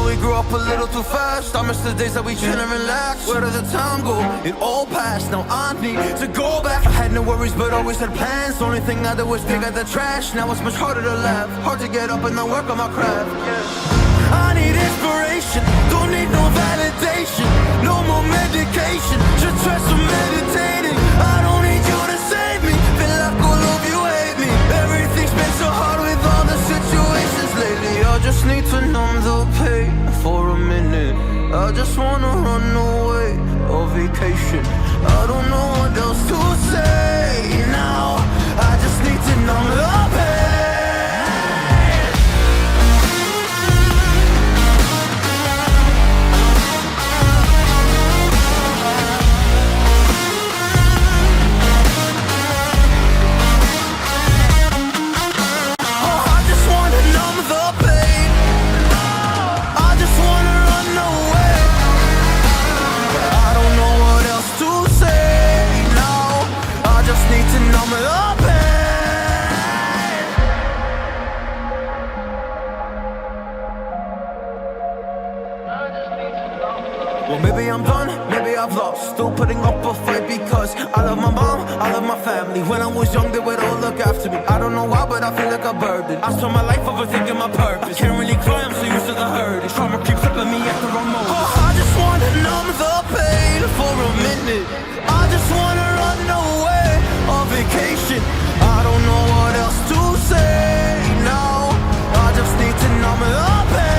we grew up a little too fast. I miss the days that we chill and relax. Where did the time go? It all passed. Now I need to go back. I had no worries but always had plans. Only thing I did was pick at the trash. Now it's much harder to laugh, hard to get up and then work on my craft. I need inspiration, don't need no validation. No more medication, just try some meditating. I don't need you to save me, feel like all of you hate me. Everything's been so hard with all the situations lately. I just need to numb the pain for a minute. I just wanna run away on vacation. I don't know what else to say now. I just need to numb the pain. Well, maybe I'm done, maybe I've lost. Still putting up a fight because I love my mom, I love my family. When I was young, they would all look after me. I don't know why, but I feel like a burden. I spent my life overthinking my purpose. Can't really cry, I'm so used to the hurt. Trauma keeps flipping me at the wrong moment. Oh, I just wanna numb the pain for a minute. I just wanna run away on vacation. I don't know what else to say now. I just need to numb the pain.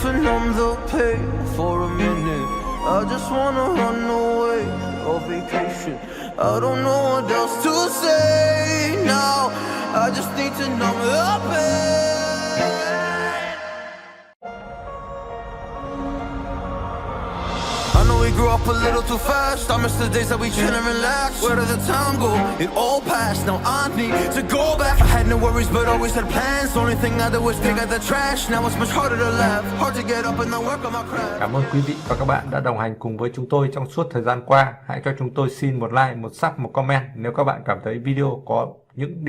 To numb the pain for a minute. I just wanna run away on vacation. I don't know what else to say now. I just need to numb the pain. I know we grew up a little too fast. I miss the days that we chill and relax. Where did the time go? It all passed. Now I need to go back. I had no worries but always had plans. Only thing I did was pick at the trash. Now it's much harder to laugh, hard to get up and then work on my craft. Cảm ơn quý vị và các bạn đã đồng hành cùng với chúng tôi trong suốt thời gian qua. Hãy cho chúng tôi xin một like, một sub, một comment nếu các bạn cảm thấy video có những